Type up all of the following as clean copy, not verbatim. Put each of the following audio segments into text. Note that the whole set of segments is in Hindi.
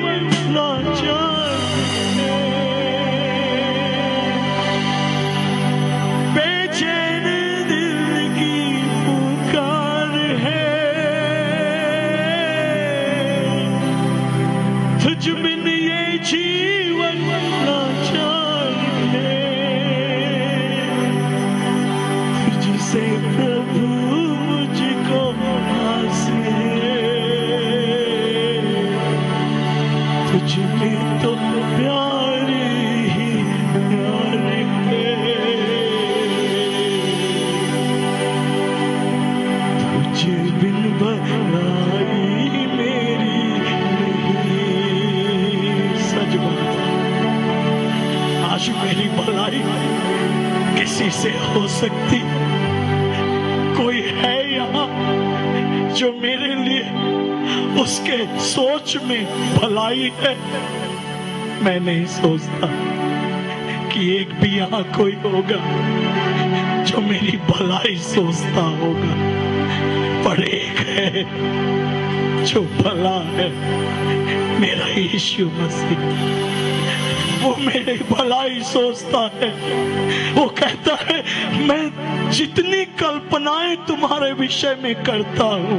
जीवन लाचार है, बेचैन दिल की पुकार है, तुझ बिन ये जीवन लाचार है, तुझसे प्रभु मुझको आस है, तुझ में तो प्यार ही प्यार है, तुझे बिन भलाई मेरी नहीं। सच बात, आज मेरी भलाई किसी से हो सकती? कोई है यहाँ जो मेरे लिए उसके सोच में भलाई है? मैं नहीं सोचता कि एक भी यहाँ कोई होगा जो मेरी भलाई सोचता होगा, पर एक है जो भला है, मेरा यीशु मसीह। वो मेरी भलाई सोचता है। वो कहता है मैं जितनी कल्पनाएं तुम्हारे विषय में करता हूँ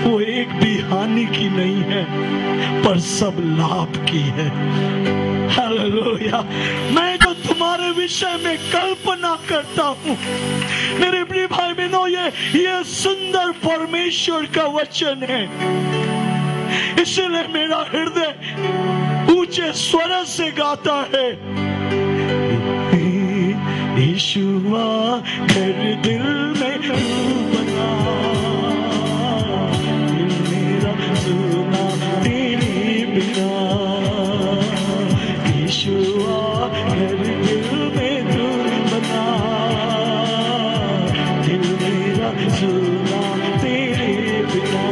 वो एक भी हानि की नहीं है, पर सब लाभ की है। हालेलुया। मैं जो तुम्हारे विषय में कल्पना करता हूँ, मेरे प्रिय भाई बहनों, ये सुंदर परमेश्वर का वचन है। इसलिए मेरा हृदय ऊंचे स्वर से गाता है, यीशुआ घर दिल में तू बना, दिल मेरा सुना तेरे बिना। यीशुआ घर दिल में तू बना, दिल मेरा सुना तेरे बिना।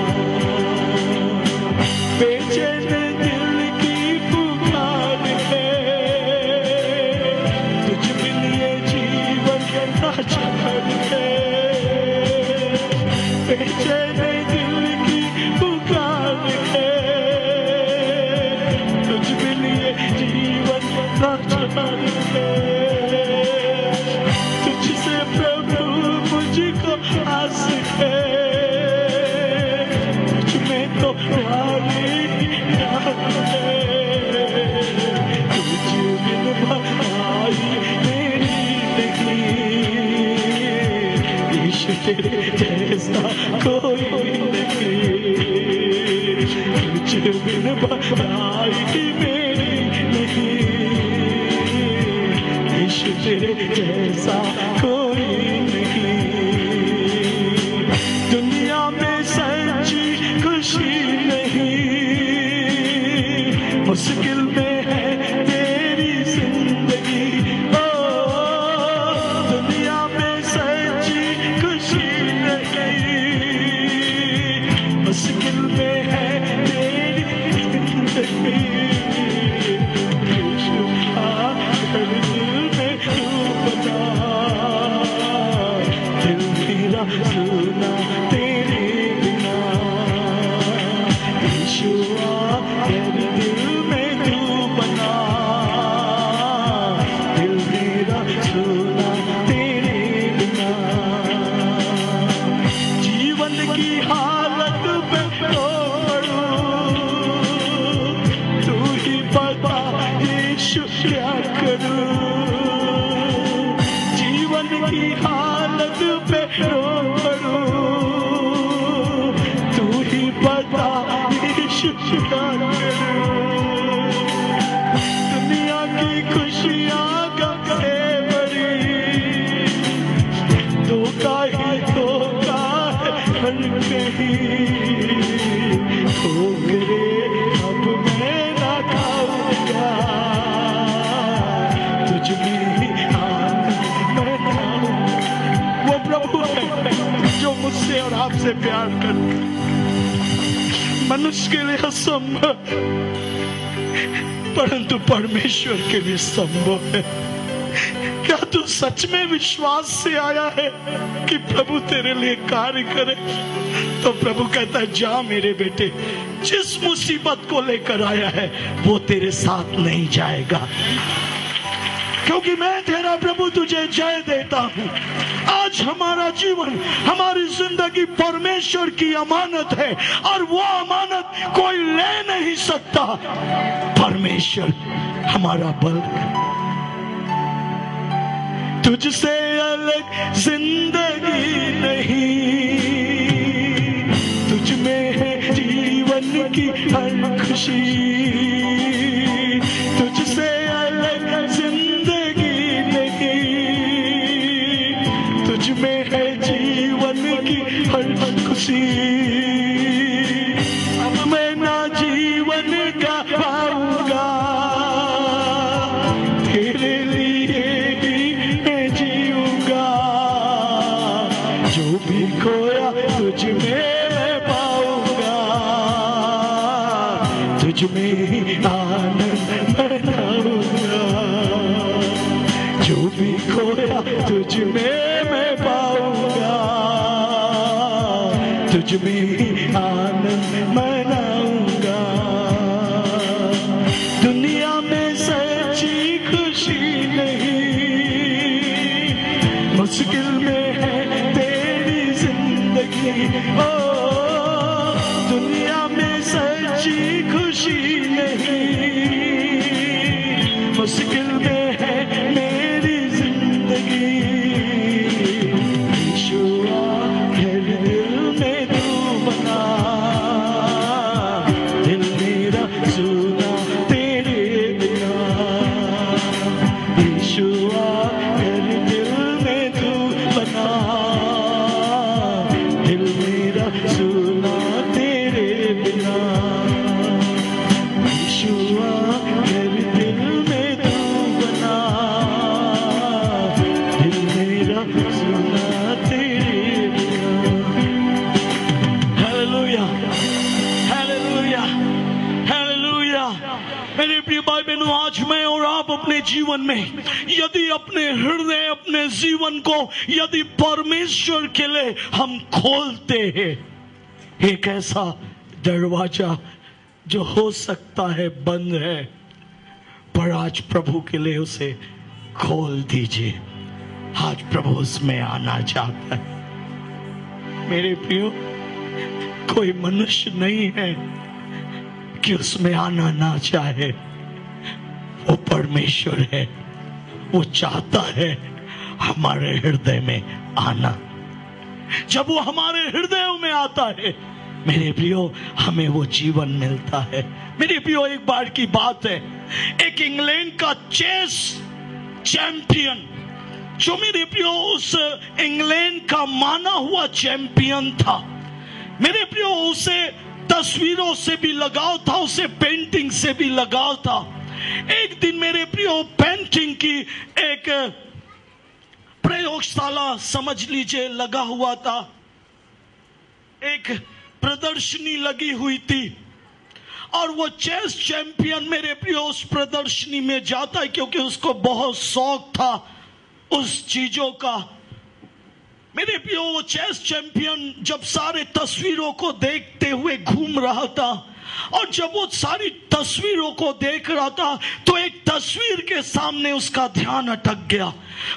बेचैन दिल की पुकार है, तुझ बिन ये जीवन लाचार है। बेचैन दिल की पुकार है, तुझ बिन ये जीवन लाचार है। तुझसे प्रभु मुझको आस है, तुझ में तो प्यार है। तुझ बिन भलाई मेरी नहीं, यीशु तेरे जैसा कोई नहीं। तुझ बिन भलाई मेरी नहीं, यीशु तेरे जैसा कोई नहीं। दुनिया में सच्ची खुशी नहीं, मुश्किल में है तेरी जिंदगी। ओ दुनिया में सच्ची खुशी नहीं, मुश्किल में है तेरी जिंदगी। यीशु घर दिल में तू बना, दिल मेरा सुना तेरे बिना। यीशु घर दिल में तू बना, दिल मेरा सुना तेरे बिना। जीवन की हालत पे छोड़ूं, तू ही बता यीशु क्या करूं। जीवन की हालत पे छोड़ूं, तू ही बता यीशु क्या करूं। दुनिया की खुशियां गए बड़ी, धोखा ही धोखा है हर कहीं। ठोकरे अब मैं ना खाऊंगा, तुझ में ही आनंद मैं खाऊंगा। वो प्रभु है जो मुझसे और आपसे प्यार करता, मनुष्य के लिए असंभव परंतु परमेश्वर के लिए संभव है। क्या तू सच में विश्वास से आया है कि प्रभु तेरे लिए कार्य करे, तो प्रभु कहता है जा मेरे बेटे, जिस मुसीबत को लेकर आया है वो तेरे साथ नहीं जाएगा, क्योंकि मैं तेरा प्रभु तुझे जय देता हूं। आज हमारा जीवन, हमारी जिंदगी परमेश्वर की अमानत है और वो अमानत कोई ले नहीं सकता। परमेश्वर हमारा बल है। तुझसे अलग जिंदगी नहीं, तुझ में है जीवन की हर खुशी। तुझसे अलग जिंदगी नहीं, तुझ में है जीवन की हर खुशी। अब मैं ना जीवन का पाऊंगा, तेरे लिए ही मैं जीऊंगा। जो भी खोया तुझ में मैं पाऊंगा, तुझ में ही आनंद मनाऊंगा। जो भी खोया तुझ में मैं पाऊंगा, तुझ में ही आनंद मनाऊंगा। दुनिया में सच्ची खुशी नहीं, मुश्किल में है तेरी जिंदगी। ओ दुनिया में सच्ची खुशी नहीं, मुश्किल में है मेरी जिंदगी। यीशुआ मेरे दिल में तू बना, दिल मेरा सुना तेरे बिना। यीशुआ मेरे दिल में तू बना, दिल मेरा सुना तेरे बिना। यीशुआ मेरे दिल में तू बना, दिल मेरा सुना तेरे बिना। Hallelujah, hallelujah, hallelujah. मेरे प्रिय भाई बहनों, आज मैं और आप अपने जीवन में यदि अपने हृदय, अपने जीवन को यदि परमेश्वर के लिए हम खोलते हैं, एक ऐसा दरवाजा जो हो सकता है बंद है, पर आज प्रभु के लिए उसे खोल दीजिए। आज प्रभु उसमें आना चाहता है। मेरे प्रियो, कोई मनुष्य नहीं है कि उसमें आना ना चाहे। वो परमेश्वर है, वो चाहता है हमारे हृदय में आना। जब वो हमारे हृदयों में आता है, मेरे प्रियो, हमें वो जीवन मिलता है। मेरे प्रियो, एक बार की बात है, एक इंग्लैंड का चेस चैंपियन, जो मेरे प्रियो उस इंग्लैंड का माना हुआ चैंपियन था। मेरे प्रियो, उसे तस्वीरों से भी लगाव था, उसे पेंटिंग से भी लगाव था। एक दिन मेरे प्रियो, पेंटिंग की एक प्रयोगशाला समझ लीजिए लगा हुआ था, एक प्रदर्शनी लगी हुई थी, और वो चेस चैंपियन मेरे प्रियो उस प्रदर्शनी में जाता है, क्योंकि उसको बहुत शौक था उस चीजों का। मेरे प्रियो, वो चेस चैंपियन जब सारे तस्वीरों को देखते हुए घूम रहा था, और जब वो सारी तस्वीरों को देख रहा था, तो एक तस्वीर के सामने उसका ध्यान अटक गया।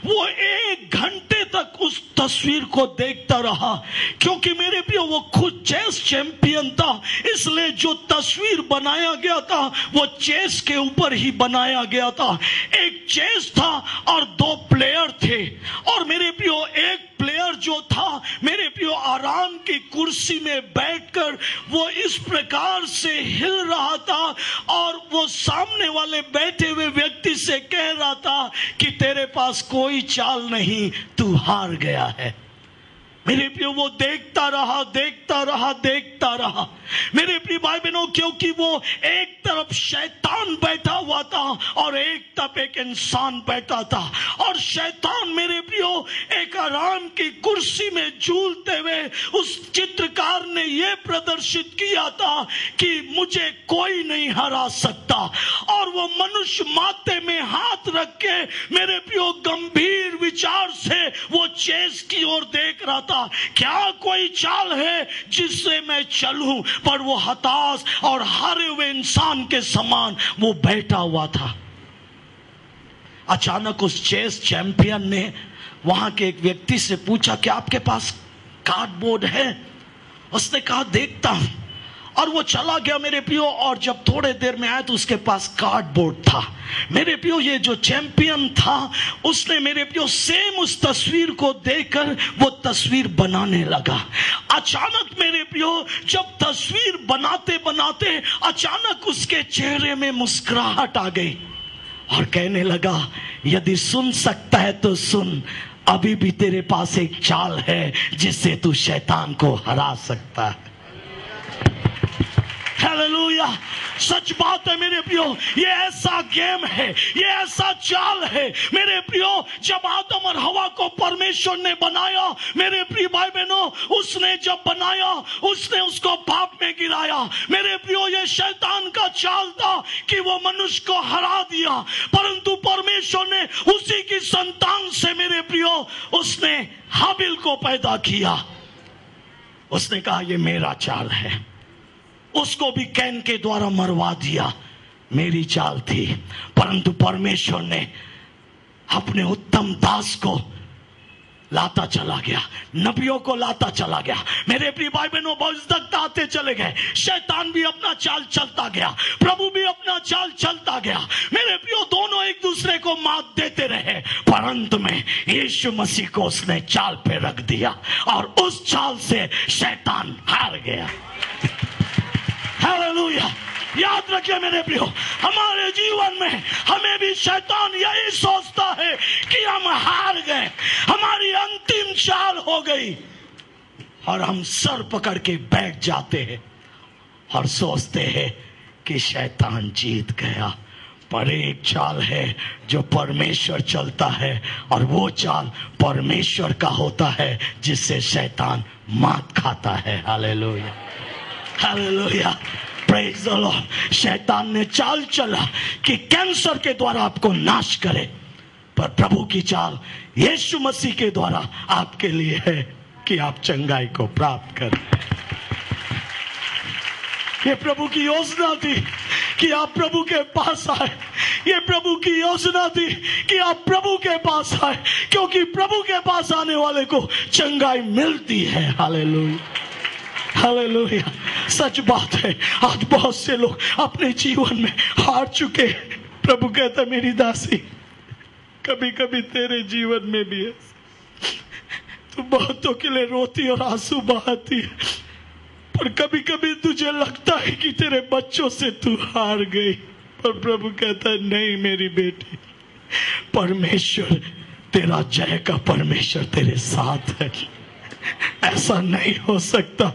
वो 1 घंटे तक उस तस्वीर को देखता रहा, क्योंकि मेरे प्रियो वो खुद चेस चैंपियन था, इसलिए जो तस्वीर बनाया गया था वो चेस के ऊपर ही बनाया गया था। एक चेस था और 2 प्लेयर थे, और मेरे प्रियो एक प्लेयर जो था मेरे प्रियो आराम की कुर्सी में बैठकर वो इस प्रकार से हिल रहा था, और वो सामने वाले बैठे हुए व्यक्ति से कह रहा था कि तेरे पास कोई चाल नहीं, तू हार गया है। मेरे प्रियो, वो देखता रहा, देखता रहा, देखता रहा। मेरे प्रिय भाई बहनों, क्योंकि वो एक तरफ शैतान बैठा हुआ था और एक तरफ एक इंसान बैठा था, और शैतान मेरे प्रियो एक आराम की कुर्सी में झूलते हुए उस चित्रकार ने यह प्रदर्शित किया था कि मुझे कोई नहीं हरा सकता। और वो मनुष्य माथे में हाथ रख के मेरे प्रियो गंभीर विचार से वो चेस की ओर देख रहा था, क्या कोई चाल है जिससे मैं चलूं, पर वो हताश और हारे हुए इंसान के समान वो बैठा हुआ था। अचानक उस चेस चैंपियन ने वहां के एक व्यक्ति से पूछा कि आपके पास कार्डबोर्ड है? उसने कहा देखता हूं, और वो चला गया मेरे प्रियो, और जब थोड़े देर में आया तो उसके पास कार्डबोर्ड था। मेरे प्रियो ये जो चैंपियन था उसने मेरे प्रियो सेम उस तस्वीर को देखकर वो तस्वीर बनाने लगा। अचानक मेरे प्रियो जब तस्वीर बनाते बनाते अचानक उसके चेहरे में मुस्कुराहट आ गई और कहने लगा, यदि सुन सकता है तो सुन, अभी भी तेरे पास एक चाल है जिससे तू शैतान को हरा सकता है। हालेलुया, सच बात है मेरे प्रियो, ये ऐसा गेम है, ये ऐसा चाल है मेरे प्रियो। जब आदम और हवा को परमेश्वर ने बनाया मेरे प्रिय भाई बहनों, उसने जब बनाया उसने उसको पाप में गिराया। मेरे प्रियो ये शैतान का चाल था कि वो मनुष्य को हरा दिया, परंतु परमेश्वर ने उसी की संतान से मेरे प्रियो उसने हाबिल को पैदा किया। उसने कहा ये मेरा चाल है, उसको भी कैन के द्वारा मरवा दिया, मेरी चाल थी। परंतु परमेश्वर ने अपने उत्तम दास को लाता चला गया, नबियों को लाता चला गया। मेरे प्रिय भाई बहनों, भविष्यवक्ता आते चले गए, शैतान भी अपना चाल चलता गया, प्रभु भी अपना चाल चलता गया। मेरे प्रियो दोनों एक दूसरे को मात देते रहे, पर अंत में यीशु मसीह को उसने चाल पे रख दिया और उस चाल से शैतान हार गया। हालेलुया, याद रखिए मेरे प्रियो, हमारे जीवन में हमें भी शैतान यही सोचता है कि हम हार गए, हमारी अंतिम चाल हो गई, और हम सर पकड़ के बैठ जाते हैं और सोचते हैं कि शैतान जीत गया। पर एक चाल है जो परमेश्वर चलता है, और वो चाल परमेश्वर का होता है जिससे शैतान मात खाता है। Hallelujah, hallelujah, praise the Lord. शैतान ने चाल चला कि कैंसर के द्वारा आपको नाश करे, पर प्रभु की चाल यीशु मसीह के द्वारा आपके लिए है कि आप चंगाई को प्राप्त करें। ये प्रभु की योजना थी कि आप प्रभु के पास आए, ये प्रभु की योजना थी कि आप प्रभु के पास आए, क्योंकि प्रभु के पास आने वाले को चंगाई मिलती है। हालेलुया, हालेलुया, सच बात है। आज बहुत से लोग अपने जीवन में हार चुके। प्रभु कहता मेरी दासी, कभी कभी तेरे जीवन में भी है, तू बहुतों के लिए रोती और आंसू बहाती है, पर कभी कभी तुझे लगता है कि तेरे बच्चों से तू हार गई। पर प्रभु कहता है नहीं मेरी बेटी, परमेश्वर तेरा जय का परमेश्वर तेरे साथ है। ऐसा नहीं हो सकता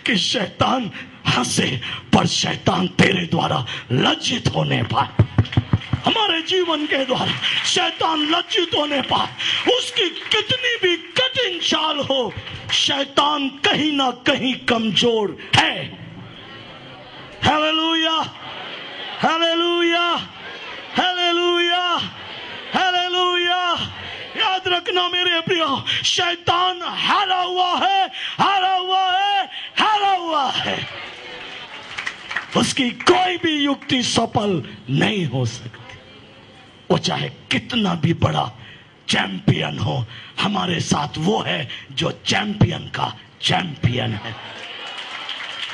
कि शैतान हंसे पर शैतान तेरे द्वारा लज्जित होने पाए। हमारे जीवन के द्वारा शैतान लज्जित होने पाए। उसकी कितनी भी कठिन चाल हो, शैतान कहीं ना कहीं कमजोर है। Hallelujah, hallelujah, hallelujah, hallelujah. याद रखना मेरे प्रियो, शैतान हारा हुआ है, हारा हुआ है, हारा हुआ है। उसकी कोई भी युक्ति सफल नहीं हो सकती, वो चाहे कितना भी बड़ा चैंपियन हो। हमारे साथ वो है जो चैंपियन का चैंपियन है।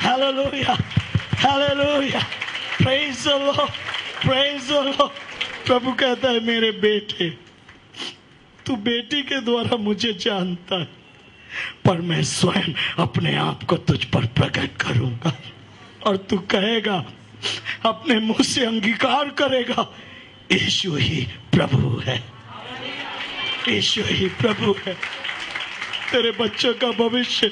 Hallelujah, hallelujah, praise the lord, praise the lord. प्रभु कहता है मेरे बेटे, तू बेटी के द्वारा मुझे जानता है, पर मैं स्वयं अपने आप को तुझ पर प्रकट करूंगा, और तू कहेगा, अपने मुंह से अंगीकार करेगा, यीशु ही प्रभु है, यीशु ही प्रभु है। तेरे बच्चों का भविष्य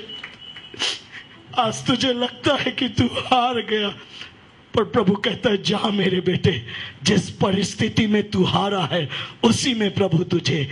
आज तुझे लगता है कि तू हार गया, पर प्रभु कहता है जा मेरे बेटे, जिस परिस्थिति में तू हारा है उसी में प्रभु तुझे